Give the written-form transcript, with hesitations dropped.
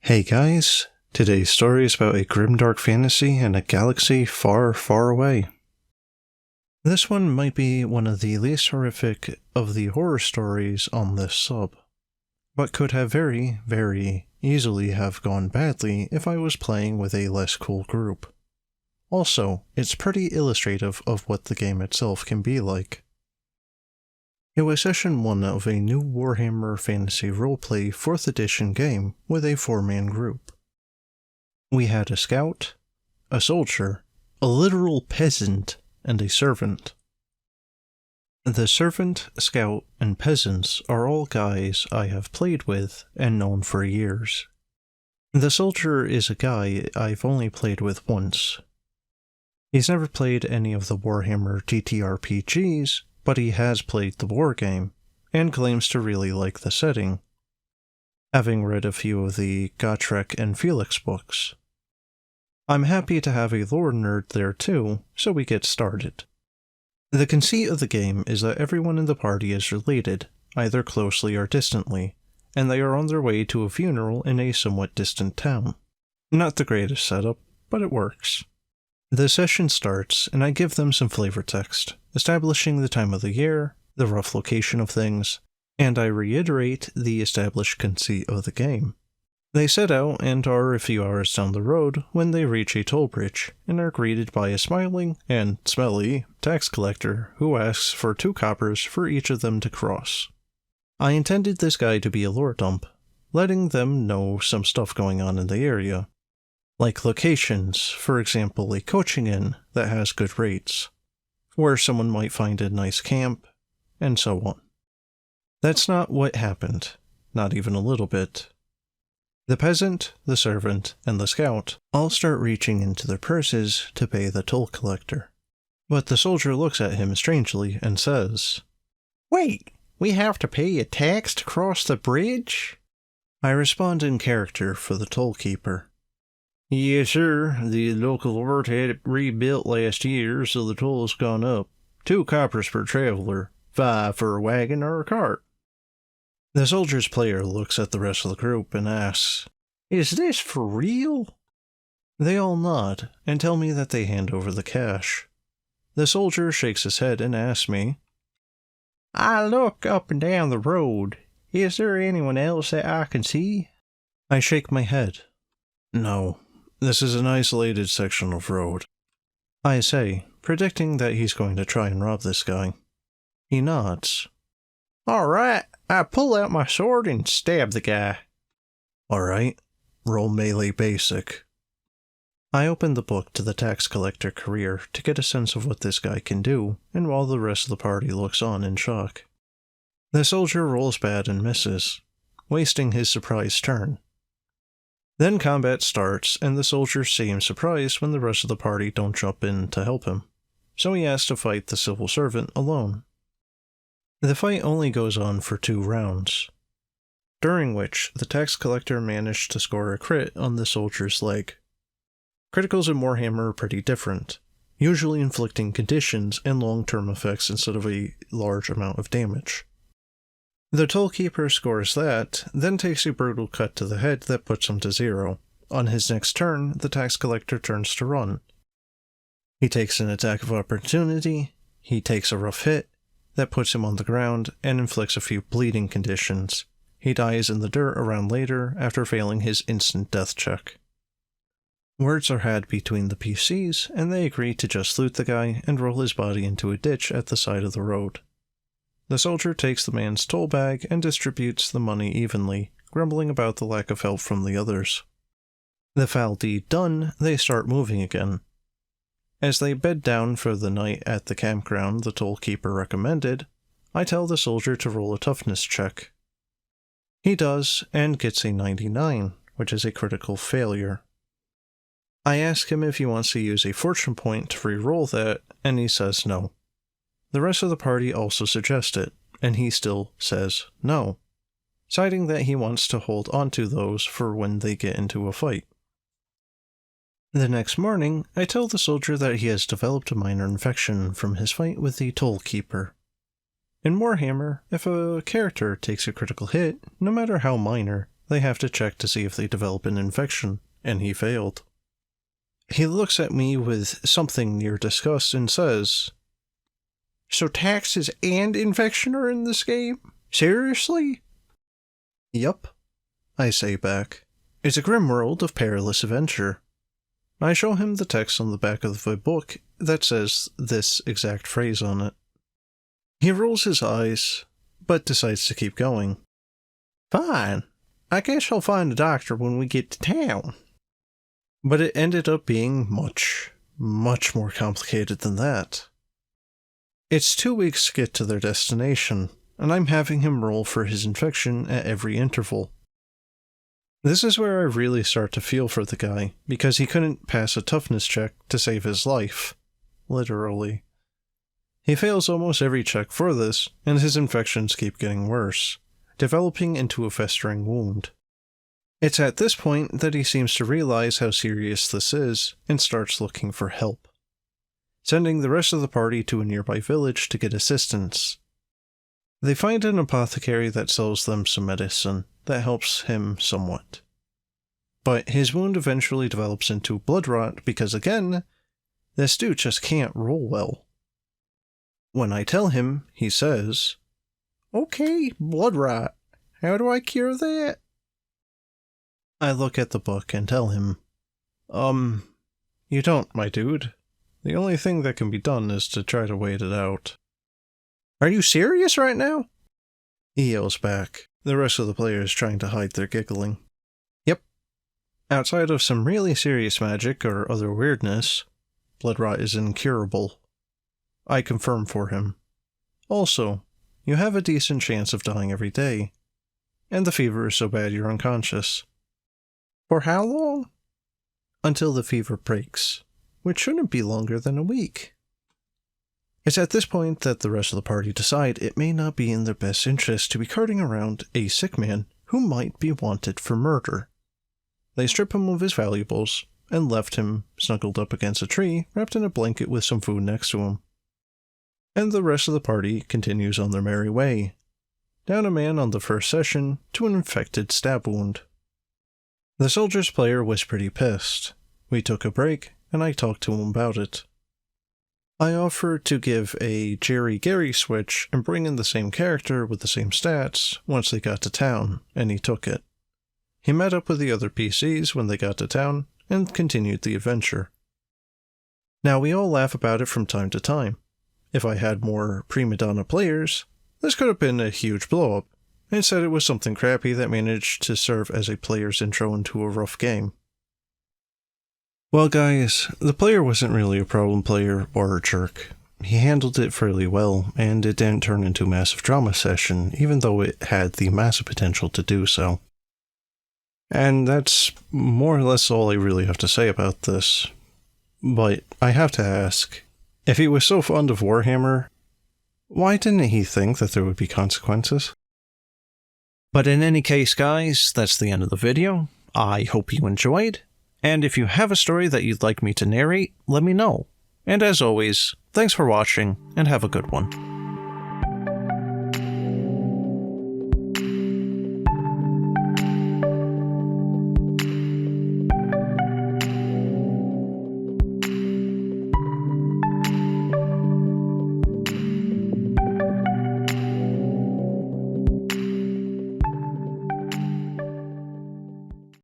Hey guys, today's story is about a grimdark fantasy in a galaxy far, far away. This one might be one of the least horrific of the horror stories on this sub, but could have very, very easily have gone badly if I was playing with a less cool group. Also, it's pretty illustrative of what the game itself can be like. It was session 1 of a new Warhammer Fantasy Roleplay 4th edition game with a 4-man group. We had a scout, a soldier, a literal peasant, and a servant. The servant, scout, and peasants are all guys I have played with and known for years. The soldier is a guy I've only played with once. He's never played any of the Warhammer TTRPGs, but he has played the war game, and claims to really like the setting, having read a few of the Gotrek and Felix books. I'm happy to have a lore nerd there too, so we get started. The conceit of the game is that everyone in the party is related, either closely or distantly, and they are on their way to a funeral in a somewhat distant town. Not the greatest setup, but it works. The session starts, and I give them some flavor text, establishing the time of the year, the rough location of things, and I reiterate the established conceit of the game. They set out and are a few hours down the road when they reach a toll bridge, and are greeted by a smiling and smelly tax collector who asks for 2 coppers for each of them to cross. I intended this guy to be a lore dump, letting them know some stuff going on in the area. Like locations, for example a coaching inn that has good rates, where someone might find a nice camp, and so on. That's not what happened, not even a little bit. The peasant, the servant, and the scout all start reaching into their purses to pay the toll collector. But the soldier looks at him strangely and says, "Wait, we have to pay a tax to cross the bridge?" I respond in character for the toll keeper. "Yes, sir. The local lord had it rebuilt last year, so the toll's gone up. 2 coppers per traveler, 5 for a wagon or a cart." The soldier's player looks at the rest of the group and asks, "Is this for real?" They all nod and tell me that they hand over the cash. The soldier shakes his head and asks me, "I look up and down the road. Is there anyone else that I can see?" I shake my head. "No. This is an isolated section of road," I say, predicting that he's going to try and rob this guy. He nods. "Alright, I pull out my sword and stab the guy." "Alright, roll melee basic." I open the book to the tax collector career to get a sense of what this guy can do, and while the rest of the party looks on in shock. The soldier rolls bad and misses, wasting his surprise turn. Then combat starts, and the soldier seems surprised when the rest of the party don't jump in to help him, so he has to fight the civil servant alone. The fight only goes on for 2 rounds, during which the tax collector managed to score a crit on the soldier's leg. Criticals in Warhammer are pretty different, usually inflicting conditions and long-term effects instead of a large amount of damage. The tollkeeper scores that, then takes a brutal cut to the head that puts him to 0. On his next turn, the tax collector turns to run. He takes an attack of opportunity, he takes a rough hit, that puts him on the ground and inflicts a few bleeding conditions. He dies in the dirt around later after failing his instant death check. Words are had between the PCs, and they agree to just loot the guy and roll his body into a ditch at the side of the road. The soldier takes the man's toll bag and distributes the money evenly, grumbling about the lack of help from the others. The foul deed done, they start moving again. As they bed down for the night at the campground the toll keeper recommended, I tell the soldier to roll a toughness check. He does, and gets a 99, which is a critical failure. I ask him if he wants to use a fortune point to re-roll that, and he says no. The rest of the party also suggest it, and he still says no, citing that he wants to hold onto those for when they get into a fight. The next morning, I tell the soldier that he has developed a minor infection from his fight with the toll keeper. In Warhammer, if a character takes a critical hit, no matter how minor, They have to check to see if they develop an infection, and he failed. He looks at me with something near disgust and says, "So taxes and infection are in this game? Seriously?" "Yup," I say back. "It's a grim world of perilous adventure." I show him the text on the back of the book that says this exact phrase on it. He rolls his eyes, but decides to keep going. "Fine. I guess I'll find a doctor when we get to town." But it ended up being much, much more complicated than that. It's 2 weeks to get to their destination, and I'm having him roll for his infection at every interval. This is where I really start to feel for the guy, because he couldn't pass a toughness check to save his life. Literally. He fails almost every check for this, and his infections keep getting worse, developing into a festering wound. It's at this point that he seems to realize how serious this is, and starts looking for help, sending the rest of the party to a nearby village to get assistance. They find an apothecary that sells them some medicine that helps him somewhat. But his wound eventually develops into blood rot because, again, this dude just can't roll well. When I tell him, he says, "Okay, blood rot. How do I cure that?" I look at the book and tell him, "You don't, my dude. The only thing that can be done is to try to wait it out." "Are you serious right now?" he yells back, the rest of the players trying to hide their giggling. "Yep. Outside of some really serious magic or other weirdness, blood rot is incurable." I confirm for him. Also, you have a decent chance of dying every day, and the fever is so bad you're unconscious. "For how long?" "Until the fever breaks, which shouldn't be longer than a week." It's at this point that the rest of the party decide it may not be in their best interest to be carting around a sick man who might be wanted for murder. They strip him of his valuables and left him snuggled up against a tree, wrapped in a blanket with some food next to him. And the rest of the party continues on their merry way, down a man on the first session to an infected stab wound. The soldier's player was pretty pissed. We took a break, and I talked to him about it. I offered to give a Jerry-Gary switch and bring in the same character with the same stats once they got to town, and he took it. He met up with the other PCs when they got to town, and continued the adventure. Now we all laugh about it from time to time. If I had more prima donna players, this could have been a huge blow-up. Instead it was something crappy that managed to serve as a player's intro into a rough game. Well guys, the player wasn't really a problem player or a jerk. He handled it fairly well, and it didn't turn into a massive drama session, even though it had the massive potential to do so. And that's more or less all I really have to say about this. But I have to ask, if he was so fond of Warhammer, why didn't he think that there would be consequences? But in any case guys, that's the end of the video. I hope you enjoyed. And if you have a story that you'd like me to narrate, let me know. And as always, thanks for watching, and have a good one.